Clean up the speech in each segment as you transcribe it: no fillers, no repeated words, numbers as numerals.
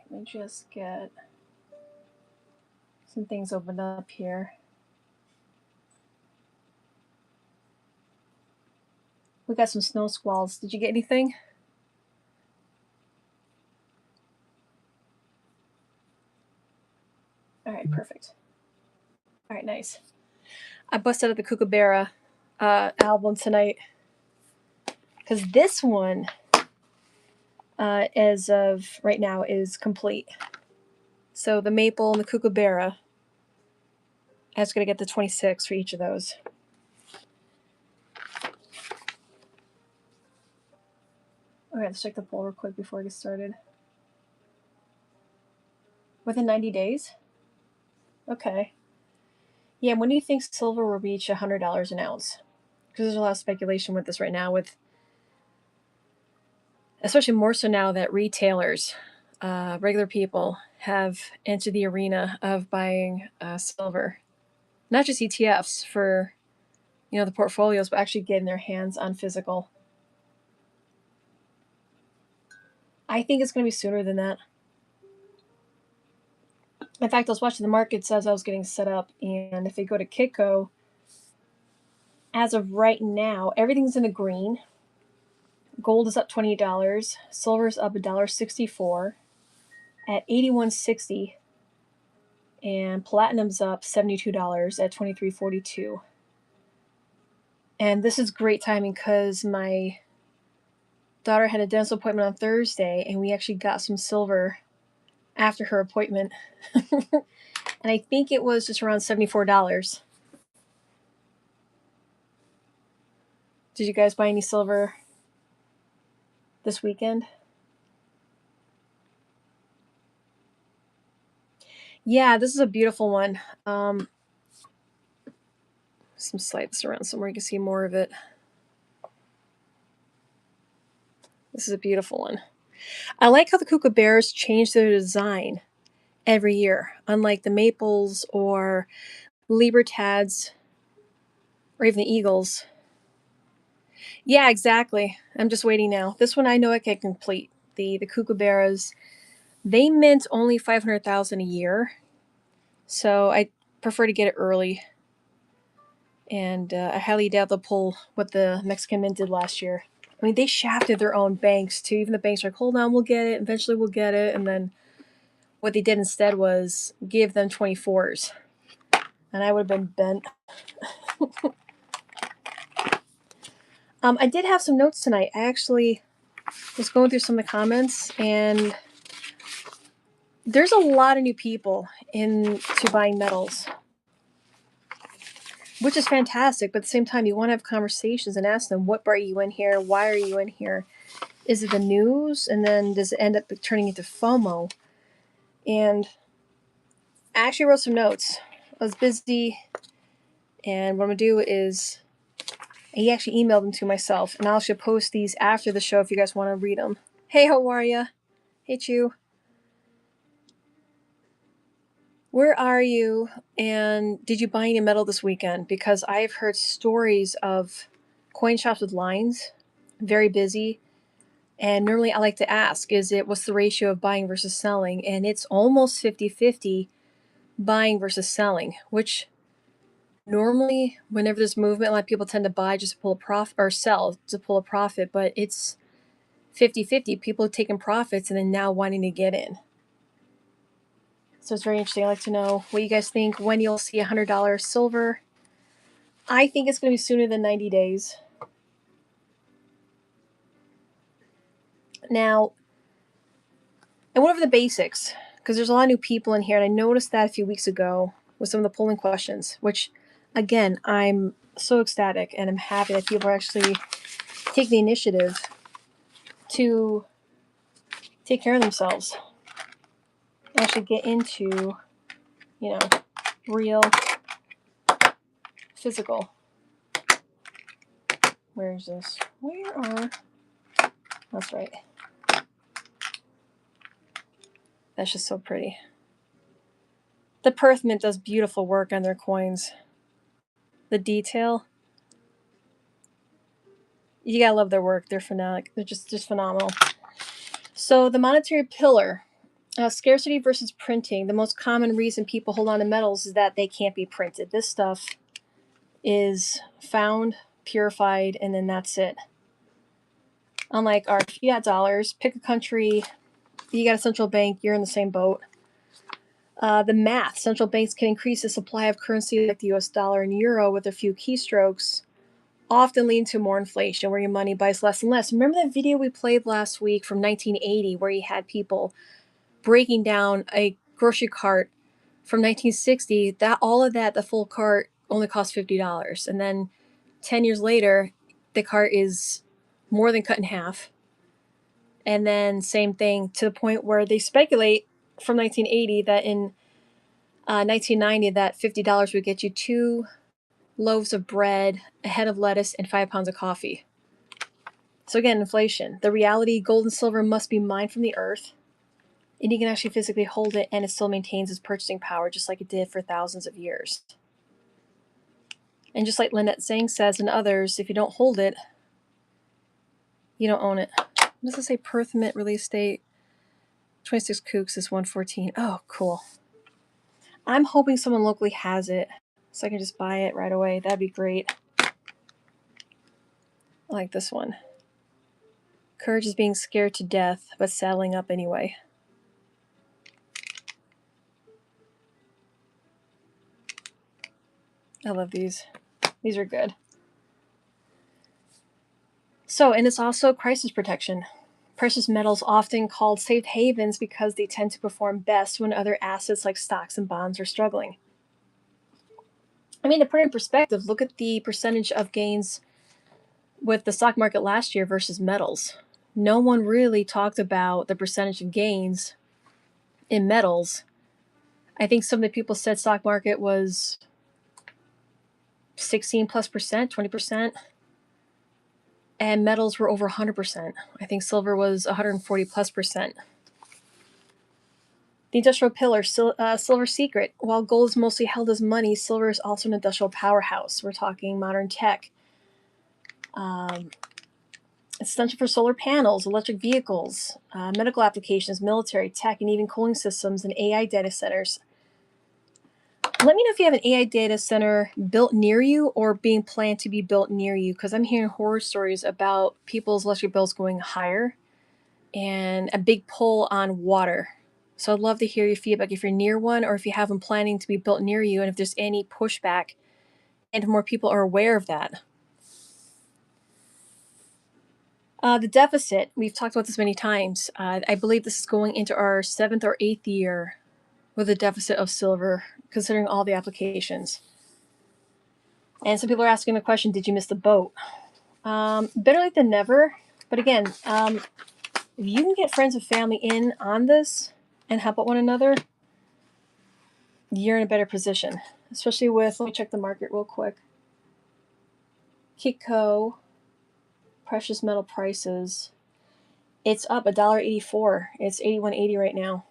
Let me just get some things opened up here. We got some snow squalls. Did you get anything? All right, perfect. All right, nice. I busted out the Kookaburra album tonight because this one, as of right now, is complete. So the maple and the Kookaburra, I was going to get the 26 for each of those. Okay, let's check the poll real quick before I get started. Within 90 days? Okay. Yeah, when do you think silver will reach $100 an ounce? Because there's a lot of speculation with this right now, with especially more so now that retailers, regular people, have entered the arena of buying silver, not just ETFs for the portfolios, but actually getting their hands on physical. I think it's going to be sooner than that. In fact, I was watching the markets as I was getting set up, and if they go to Kitco, as of right now, everything's in the green. Gold is up $28. Silver's up $1.64 at $81.60, and platinum's up $72 at $23.42. And this is great timing because my daughter had a dental appointment on Thursday, and we actually got some silver after her appointment. And I think it was just around $74. Did you guys buy any silver this weekend? Yeah, this is a beautiful one. Some slides around somewhere you can see more of it. This is a beautiful one. I like how the Kookaburras change their design every year, unlike the maples or Libertads or even the eagles. Yeah, exactly. I'm just waiting now. This one I know I can complete. The Kookaburras, they mint only 500,000 a year, so I prefer to get it early. And I highly doubt they'll pull what the Mexican Mint did last year. I mean, they shafted their own banks too. Even the banks are like, hold on, we'll get it. Eventually we'll get it. And then what they did instead was give them 24s. And I would have been bent. I did have some notes tonight. I actually was going through some of the comments, and there's a lot of new people into buying metals, which is fantastic. But at the same time, you want to have conversations and ask them, what brought you in here? Why are you in here? Is it the news? And then does it end up turning into FOMO? And I actually wrote some notes. I was busy, and what I'm going to do is I actually emailed them to myself, and I'll actually post these after the show if you guys want to read them. Hey, how are ya? Hey, Chew. Where are you? And did you buy any metal this weekend? Because I've heard stories of coin shops with lines, very busy. And normally I like to ask, what's the ratio of buying versus selling? And it's almost 50-50 buying versus selling, which normally whenever there's movement, a lot of people tend to buy just to pull a profit or sell to pull a profit, but it's 50-50. People are taking profits and then now wanting to get in. So it's very interesting. I'd like to know what you guys think, when you'll see $100 silver. I think it's going to be sooner than 90 days. Now, I went over the basics because there's a lot of new people in here, and I noticed that a few weeks ago with some of the polling questions, which, again, I'm so ecstatic and I'm happy that people are actually taking the initiative to take care of themselves, actually get into, real physical. Where is this? That's right. That's just so pretty. The Perth Mint does beautiful work on their coins. The detail. You gotta love their work. They're phenomenal. They're just phenomenal. So the monetary pillar Scarcity versus printing. The most common reason people hold on to metals is that they can't be printed. This stuff is found, purified, and then that's it. Unlike our fiat dollars, pick a country, you got a central bank, you're in the same boat. The math. Central banks can increase the supply of currency like the US dollar and euro with a few keystrokes, often leading to more inflation where your money buys less and less. Remember that video we played last week from 1980 where you had people breaking down a grocery cart from 1960, that all of that, the full cart only cost $50. And then 10 years later, the cart is more than cut in half. And then same thing to the point where they speculate from 1980 that in 1990 that $50 would get you 2 loaves of bread, a head of lettuce, and 5 pounds of coffee. So again, inflation. The reality, gold and silver must be mined from the earth, and you can actually physically hold it and it still maintains its purchasing power just like it did for thousands of years. And just like Lynette Zhang says and others, if you don't hold it, you don't own it. What does it say? Perth Mint release date 26 kooks is 114. Oh, cool. I'm hoping someone locally has it so I can just buy it right away. That'd be great. I like this one. Courage is being scared to death, but saddling up anyway. I love these. These are good. So, and it's also crisis protection. Precious metals often called safe havens because they tend to perform best when other assets like stocks and bonds are struggling. I mean, to put it in perspective, look at the percentage of gains with the stock market last year versus metals. No one really talked about the percentage of gains in metals. I think some of the people said stock market was 16 plus percent, 20%, and metals were over 100%. I think silver was 140 plus percent. The industrial pillar, silver secret. While gold is mostly held as money, silver is also an industrial powerhouse. We're talking modern tech. It's essential for solar panels, electric vehicles, medical applications, military, tech, and even cooling systems and AI data centers. Let me know if you have an AI data center built near you or being planned to be built near you, because I'm hearing horror stories about people's electric bills going higher and a big pull on water. So I'd love to hear your feedback if you're near one or if you have them planning to be built near you and if there's any pushback and if more people are aware of that. The deficit, we've talked about this many times. I believe this is going into our 7th or 8th year with a deficit of silver, considering all the applications. And some people are asking the question, did you miss the boat? Better late than never. But again, if you can get friends and family in on this and help out one another, you're in a better position. Especially with, let me check the market real quick. Kitco, precious metal prices. It's up $1.84. It's $81.80 right now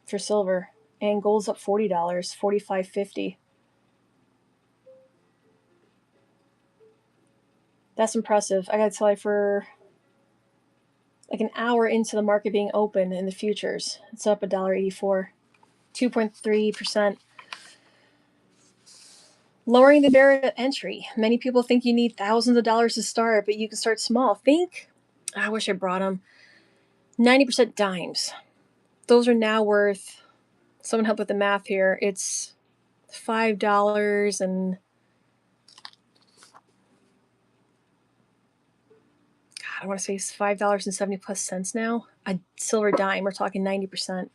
for silver. And gold's up $40, $45.50. That's impressive. I gotta tell you, for like an hour into the market being open in the futures, it's up $1.84, 2.3%. Lowering the barrier to entry. Many people think you need thousands of dollars to start, but you can start small. I wish I brought them, 90% dimes. Those are now worth, someone help with the math here, it's $5 and I want to say it's $5.70 plus cents now. A silver dime, we're talking 90%.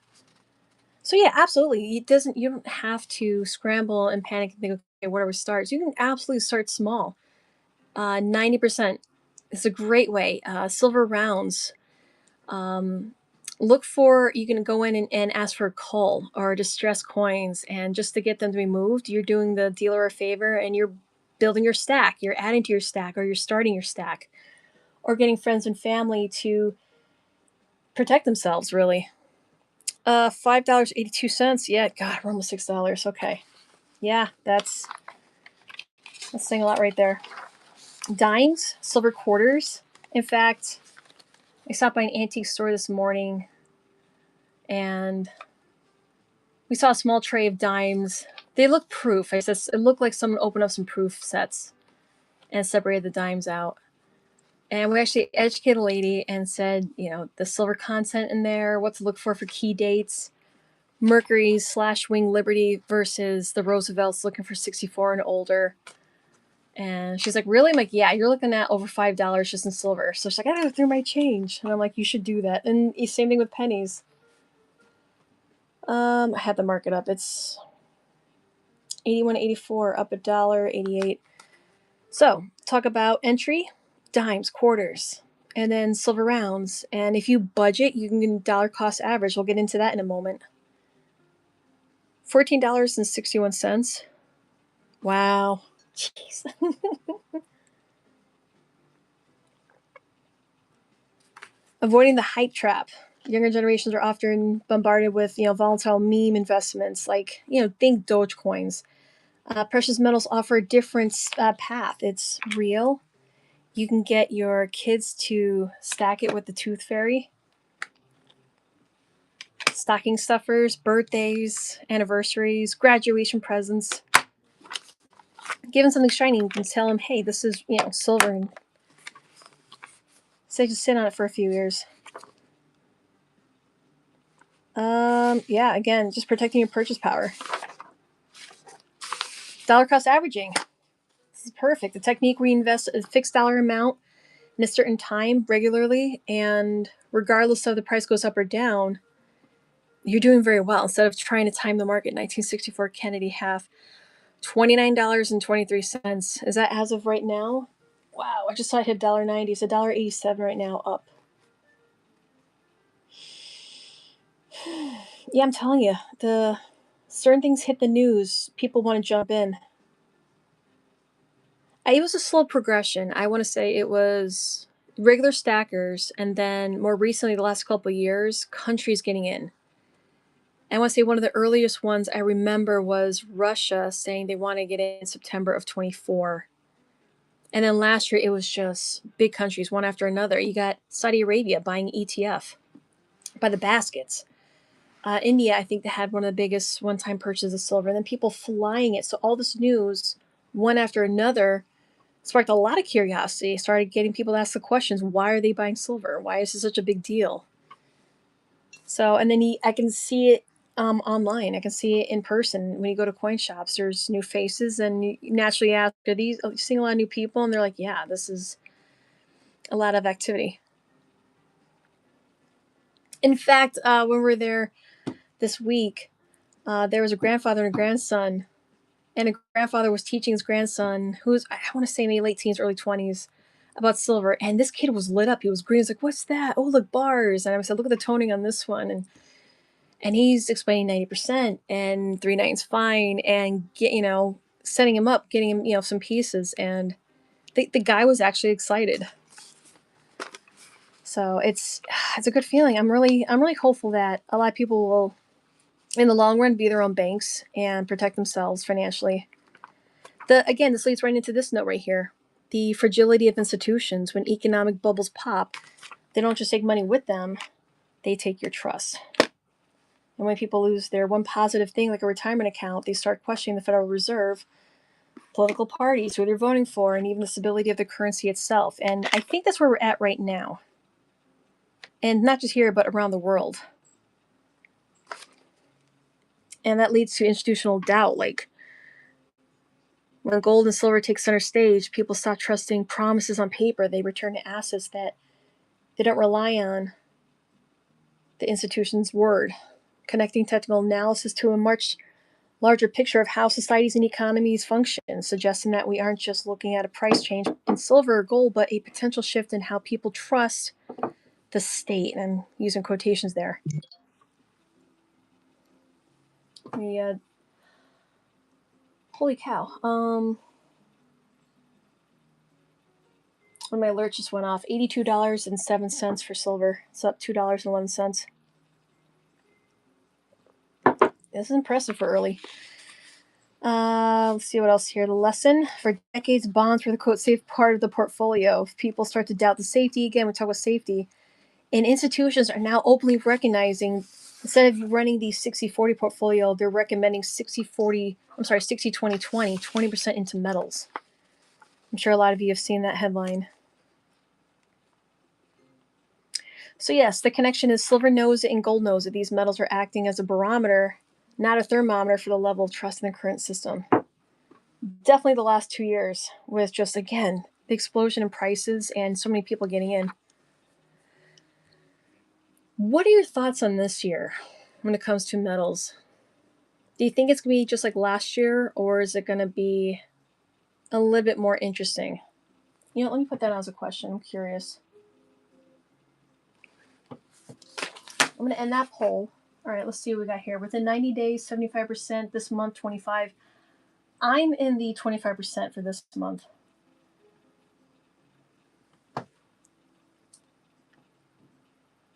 So yeah, absolutely. You don't have to scramble and panic and think, okay, whatever starts. You can absolutely start small. 90% is a great way. Silver rounds. Look for, you can go in and ask for a call or distressed coins, and just to get them to be moved, you're doing the dealer a favor and you're building your stack. You're adding to your stack or you're starting your stack or getting friends and family to protect themselves, really. $5.82. Yeah, God, we're almost $6. Okay. Yeah, that's saying a lot right there. Dimes, silver quarters. In fact, I stopped by an antique store this morning and we saw a small tray of dimes. They looked proof. It looked like someone opened up some proof sets and separated the dimes out. And we actually educated a lady and said, the silver content in there, what to look for key dates. Mercury's / Wing Liberty versus the Roosevelt's looking for 64 and older. And she's like, really? I'm like, yeah, you're looking at over $5 just in silver. So she's like, I gotta go through my change. And I'm like, you should do that. And same thing with pennies. I had to mark it up. It's 81.84, up $1.88. So talk about entry, dimes, quarters, and then silver rounds. And if you budget, you can get dollar cost average. We'll get into that in a moment. $14.61. Wow. Jeez. Avoiding the hype trap. Younger generations are often bombarded with, volatile meme investments like, think Dogecoins. Precious metals offer a different path. It's real. You can get your kids to stack it with the tooth fairy. Stocking stuffers, birthdays, anniversaries, graduation presents. Give them something shiny. You can tell them, hey, this is, silver. And say just sit on it for a few years. Yeah, again, just protecting your purchase power. Dollar cost averaging. This is perfect. The technique where you invest a fixed dollar amount in a certain time regularly, and regardless of the price goes up or down, you're doing very well. Instead of trying to time the market, 1964 Kennedy half, $29.23. Is that as of right now? Wow, I just saw it hit $1.90. It's $1.87 right now, up. Yeah, I'm telling you, the certain things hit the news, people want to jump in. It was a slow progression. I want to say it was regular stackers, and then more recently, the last couple of years, countries getting in. I want to say one of the earliest ones I remember was Russia saying they want to get in September of 24. And then last year, it was just big countries, one after another. You got Saudi Arabia buying ETF by the baskets. India, I think, they had one of the biggest one-time purchases of silver. And then people flying it. So all this news, one after another, sparked a lot of curiosity. Started getting people to ask the questions, why are they buying silver? Why is this such a big deal? So, and then I can see it online. I can see it in person. When you go to coin shops, there's new faces, and you naturally ask, are you seeing a lot of new people? And they're like, yeah, this is a lot of activity. In fact, when we were there this week, there was a grandfather and a grandson, and a grandfather was teaching his grandson, who's, I want to say maybe late teens, early 20s, about silver. And this kid was lit up. He was green. He's like, what's that? Oh, look, bars. And I said, look at the toning on this one. And he's explaining 90% and 3/9's fine, and setting him up, getting him, some pieces. And the guy was actually excited. So it's a good feeling. I'm really hopeful that a lot of people will, in the long run, be their own banks and protect themselves financially. Again, this leads right into this note right here. The fragility of institutions. When economic bubbles pop, they don't just take money with them, they take your trust. And when people lose their one positive thing, like a retirement account, they start questioning the Federal Reserve, political parties, who they're voting for, and even the stability of the currency itself. And I think that's where we're at right now. And not just here, but around the world. And that leads to institutional doubt. Like, when gold and silver take center stage, people stop trusting promises on paper. They return to assets that they don't rely on the institution's word, connecting technical analysis to a much larger picture of how societies and economies function, suggesting that we aren't just looking at a price change in silver or gold, but a potential shift in how people trust the state. And I'm using quotations there. Holy cow. When my alert just went off, $82.07 for silver. It's up $2.11. This is impressive for early. Let's see what else here. The lesson: for decades, bonds were the quote safe part of the portfolio. If people start to doubt the safety, again, we talk about safety, and institutions are now openly recognizing Instead of running the 60-40 portfolio, they're recommending 60-40, I'm sorry, 60-20-20, 20% into metals. I'm sure a lot of you have seen that headline. So yes, the connection is silver knows it and gold knows that these metals are acting as a barometer, not a thermometer for the level of trust in the current system. Definitely the last 2 years with just, again, the explosion in prices and so many people getting in. What are your thoughts on this year when it comes to metals? Do you think it's going to be just like last year, or is it going to be a little bit more interesting? You know, let me put that as a question. I'm curious. I'm going to end that poll. All right, let's see what we got here. Within 90 days, 75%. This month, 25%. I'm in the 25% for this month.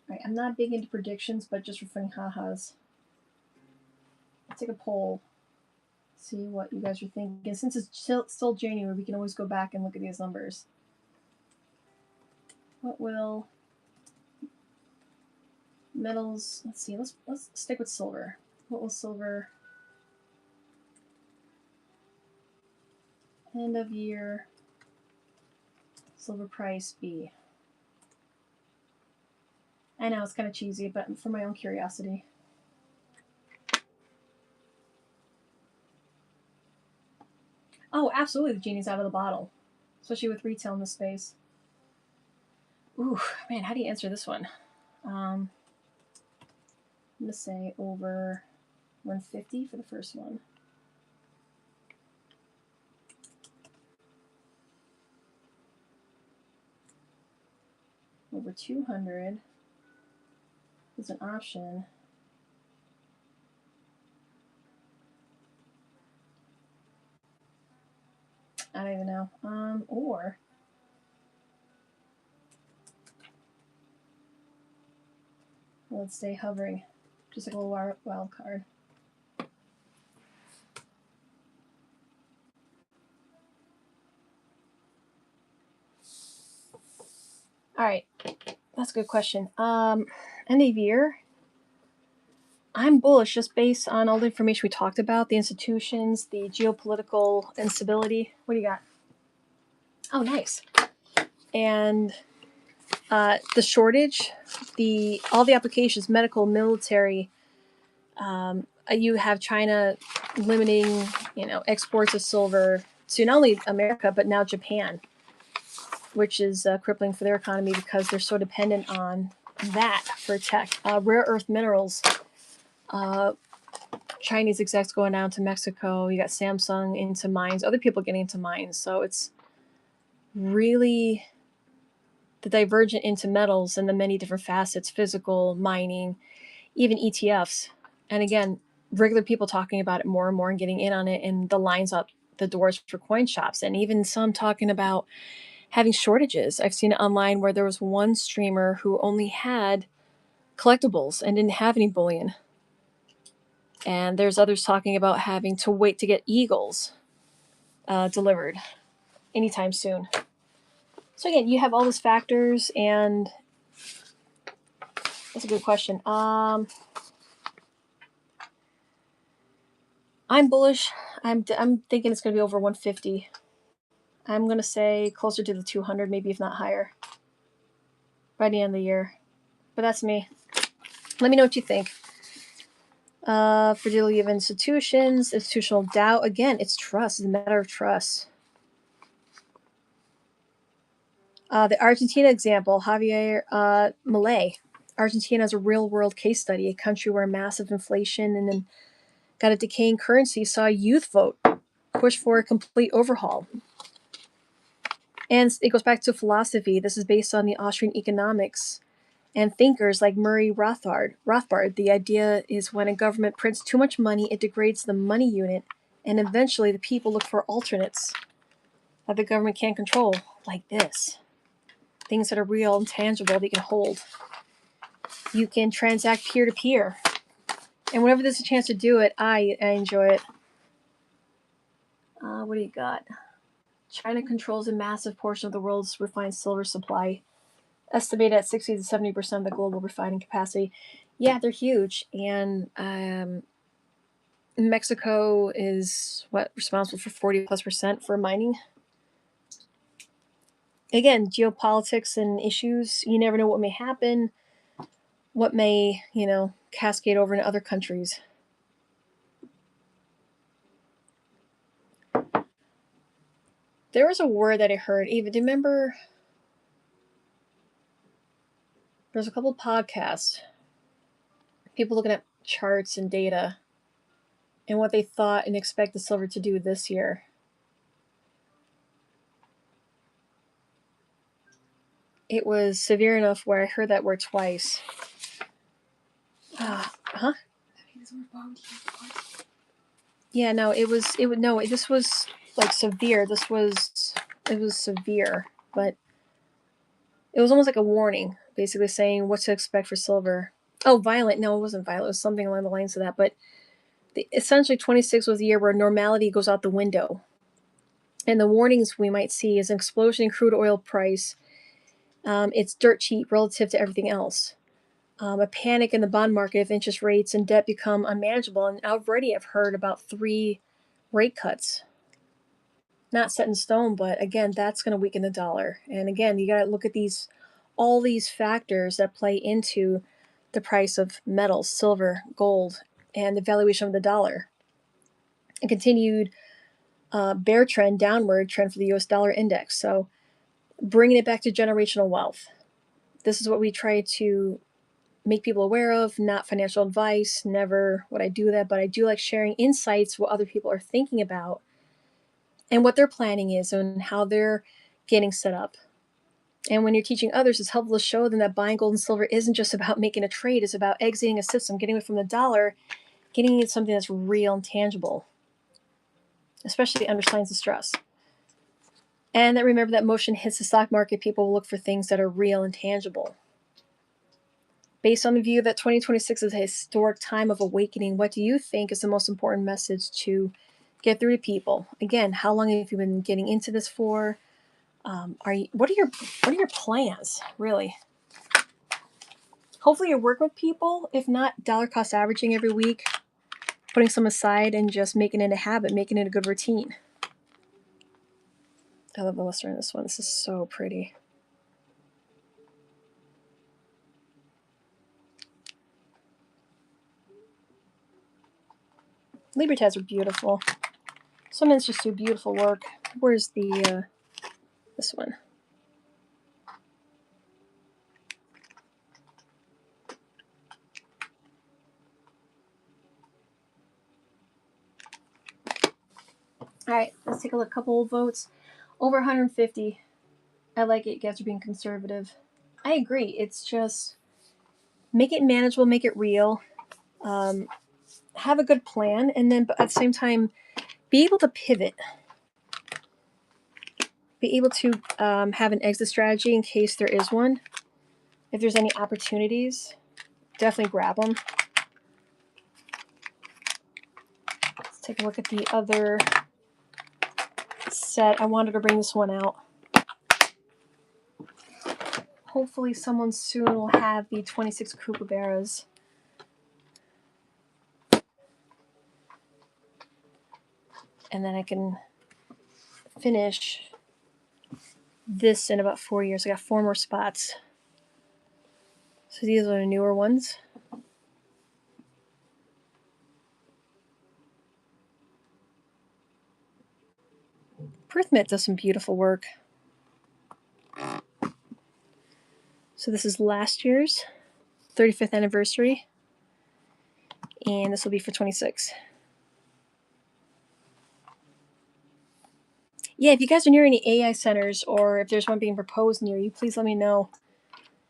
All right, I'm not big into predictions, but just for funny ha-has. Let's take a poll. See what you guys are thinking. Since it's still January, we can always go back and look at these numbers. What will metals? Let's see. Let's stick with silver. What will silver end of year silver price be? I know it's kind of cheesy, but for my own curiosity. Oh, absolutely, the genie's out of the bottle, especially with retail in this space. Ooh, man, how do you answer this one? I'm gonna say over 150 for the first one. Over 200 is an option. I don't even know. Or let's stay hovering, just like a little wild card. All right, that's a good question. End of year, I'm bullish just based on all the information we talked about, the institutions, the geopolitical instability. What do you got? Oh, nice. And the shortage, all the applications, medical, military. You have China limiting, exports of silver to not only America but now Japan, which is crippling for their economy because they're so dependent on that for tech. Rare earth minerals. Chinese execs going down to Mexico. You got Samsung into mines. Other people getting into mines. So it's really the divergent into metals and the many different facets: physical, mining, even ETFs. And again, regular people talking about it more and more and getting in on it, and the lines up the doors for coin shops, and even some talking about having shortages. I've seen it online where there was one streamer who only had collectibles and didn't have any bullion. And there's others talking about having to wait to get eagles delivered anytime soon. So again, you have all those factors, and that's a good question. I'm bullish. I'm thinking it's going to be over 150. I'm going to say closer to the 200, maybe if not higher, by the end of the year. But that's me. Let me know what you think. Fragility of institutions, institutional doubt. Again, it's trust. It's a matter of trust. The Argentina example, Javier Milei. Argentina is a real-world case study, a country where massive inflation and then got a decaying currency saw a youth vote push for a complete overhaul. And it goes back to philosophy. This is based on the Austrian economics and thinkers like Murray Rothbard. The idea is when a government prints too much money, it degrades the money unit, and eventually the people look for alternates that the government can't control, like this. Things that are real and tangible that you can hold. You can transact peer-to-peer. And whenever there's a chance to do it, I enjoy it. What do you got? China controls a massive portion of the world's refined silver supply, estimated at 60 to 70% of the global refining capacity. Yeah, they're huge. And Mexico is responsible for 40+% for mining. Again, geopolitics and issues, you never know what may happen, what may, cascade over into other countries. There was a word that I heard. Eva, do you remember? There's a couple of podcasts, people looking at charts and data and what they thought and expect the silver to do this year. It was severe enough where I heard that word twice. Huh? Yeah, no, this was like severe. It was severe, but it was almost like a warning, basically saying what to expect for silver. Oh, violent. No, it wasn't violent. It was something along the lines of that. But essentially, 26 was the year where normality goes out the window. And the warnings we might see is an explosion in crude oil price. It's dirt cheap relative to everything else. A panic in the bond market if interest rates and debt become unmanageable. And already I've heard about 3 rate cuts. Not set in stone, but again, that's going to weaken the dollar. And again, you got to look at all these factors that play into the price of metals, silver, gold, and the valuation of the dollar. A continued bear trend, downward trend for the US dollar index. So bringing it back to generational wealth. This is what we try to make people aware of, not financial advice. Never would I do that, but I do like sharing insights, what other people are thinking about, and what their planning is and how they're getting set up. And when you're teaching others, it's helpful to show them that buying gold and silver isn't just about making a trade, it's about exiting a system, getting away from the dollar, getting into something that's real and tangible, especially under signs of stress. And that remember that motion hits the stock market, people will look for things that are real and tangible. Based on the view that 2026 is a historic time of awakening, what do you think is the most important message to get through to people? Again, how long have you been getting into this for? What are your plans, really? Hopefully you're working with people. If not, dollar cost averaging every week, putting some aside and just making it a habit, making it a good routine. I love the luster in this one. This is so pretty. Libertads are beautiful. Some just do beautiful work. Where's the this one? All right, let's take a look. Couple of votes. Over 150. I like it. You guys are being conservative. I agree. It's just make it manageable, make it real. Have a good plan, and then at the same time, be able to pivot. Be able to have an exit strategy in case there is one. If there's any opportunities, definitely grab them. Let's take a look at the other set. I wanted to bring this one out. Hopefully someone soon will have the 26 kookaburras. And then I can finish this in about 4 years. I got 4 more spots. So these are the newer ones. Perthmit does some beautiful work. So this is last year's 35th anniversary. And this will be for 26. Yeah, if you guys are near any AI centers or if there's one being proposed near you, please let me know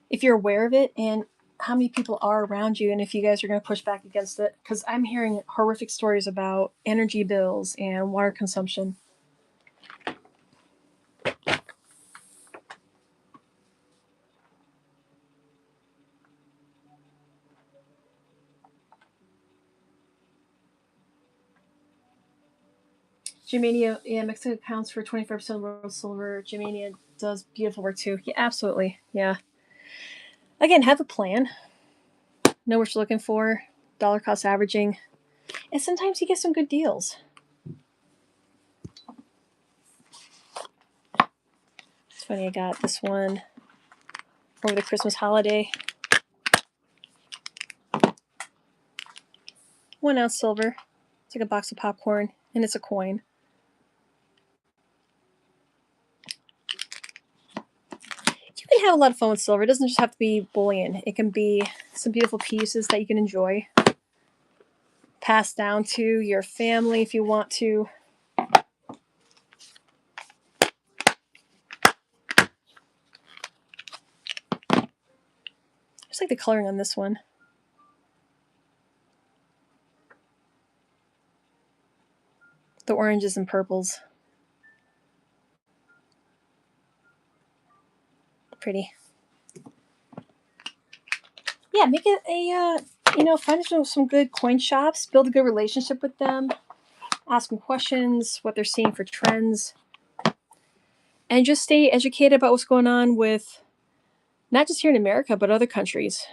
if you're aware of it and how many people are around you and if you guys are going to push back against it. Because I'm hearing horrific stories about energy bills and water consumption. Germania, yeah, Mexico accounts for 25% of the world's silver. Germania does beautiful work too. Yeah, absolutely. Yeah. Again, have a plan. know what you're looking for, dollar cost averaging, and sometimes you get some good deals. It's funny, I got this one over the Christmas holiday. 1 ounce silver. It's like a box of popcorn, and it's a coin. You can have a lot of fun with silver. It doesn't just have to be bullion. It can be some beautiful pieces that you can enjoy. Pass down to your family if you want to. Just like the coloring on this one. The oranges and purples. Pretty. Yeah, make it a, find some good coin shops, build a good relationship with them, ask them questions, what they're seeing for trends, and just stay educated about what's going on with not just here in America, but other countries.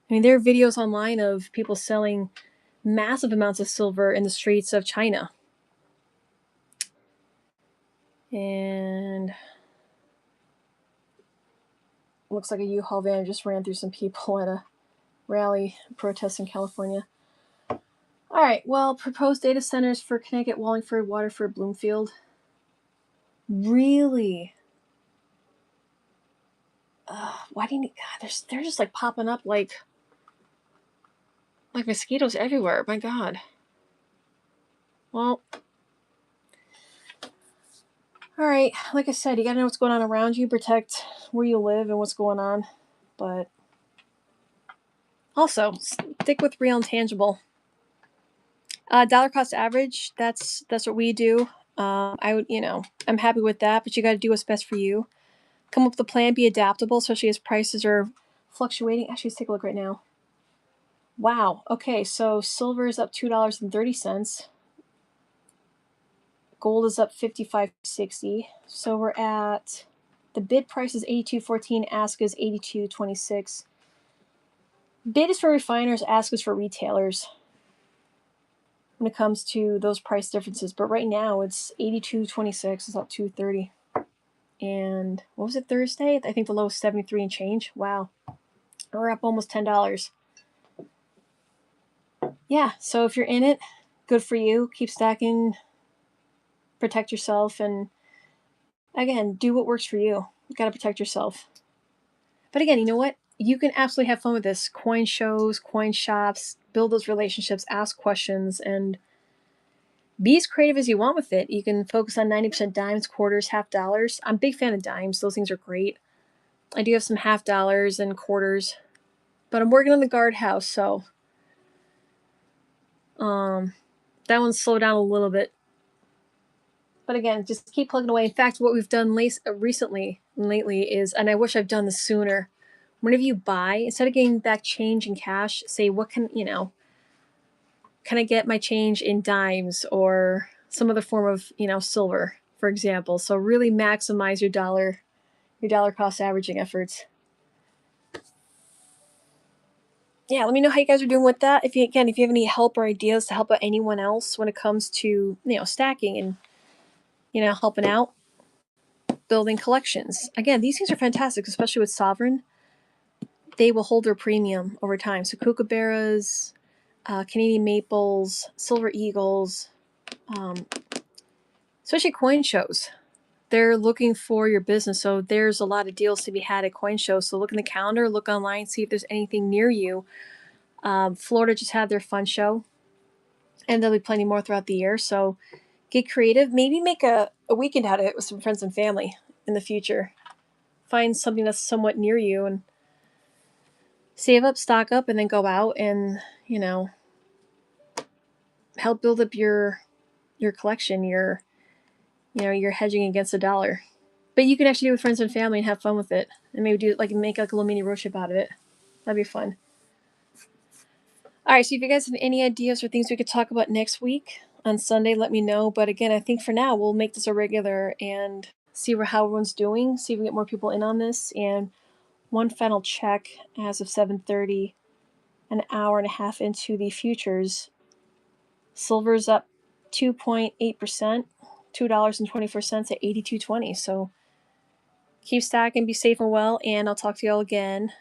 I mean, there are videos online of people selling massive amounts of silver in the streets of China. And looks like a U-Haul van just ran through some people at a rally protest in California. All right, well, proposed data centers for Connecticut, Wallingford, Waterford, Bloomfield. Really? Why do you need... God, they're just like popping up like mosquitoes everywhere. My God. Well, all right. Like I said, you got to know what's going on around you, protect where you live and what's going on. But also, stick with real and tangible. Dollar cost average, that's what we do. I would, I'm happy with that, but you got to do what's best for you. Come up with a plan, be adaptable, especially as prices are fluctuating. Actually, let's take a look right now. Wow. Okay, so silver is up $2.30. Gold is up $55.60. So we're at, the bid price is $82.14. Ask is $82.26. Bid is for refiners. Ask is for retailers. When it comes to those price differences, but right now it's $82.26. It's up $2.30. And what was it, Thursday? I think the low was 73 and change. Wow, we're up almost $10. Yeah, so if you're in it, good for you. Keep stacking, protect yourself, and again, do what works for you. You got to protect yourself. But again, you know what? You can absolutely have fun with this. Coin shows, coin shops, build those relationships, ask questions, and be as creative as you want with it. You can focus on 90% dimes, quarters, half dollars. I'm a big fan of dimes. Those things are great. I do have some half dollars and quarters, but I'm working on the guardhouse, so that one's slowed down a little bit. But again, just keep plugging away. In fact, what we've done lately is, and I wish I've done this sooner, whenever you buy, instead of getting back change in cash, say, what can I get my change in dimes or some other form of, silver, for example. So really maximize your dollar cost averaging efforts. Yeah, let me know how you guys are doing with that. If you have any help or ideas to help out anyone else when it comes to, stacking and, helping out, building collections. Again, these things are fantastic, especially with Sovereign. They will hold their premium over time. So kookaburras, Canadian maples, silver eagles, especially coin shows. They're looking for your business. So there's a lot of deals to be had at coin shows. So look in the calendar, look online, see if there's anything near you. Florida just had their fun show, and there'll be plenty more throughout the year. So get creative. Maybe make a weekend out of it with some friends and family in the future. Find something that's somewhat near you and save up, stock up, and then go out and, help build up your collection, your hedging against the dollar. But you can actually do it with friends and family and have fun with it. And maybe make like a little mini road trip out of it. That'd be fun. All right, so if you guys have any ideas or things we could talk about next week on Sunday, let me know. But again, I think for now we'll make this a regular and see how everyone's doing, see if we get more people in on this. And one final check as of 7:30. an hour and a half into the futures. Silver's up 2.8%, $2.24 at 82.20. So keep stacking, be safe and well, and I'll talk to y'all again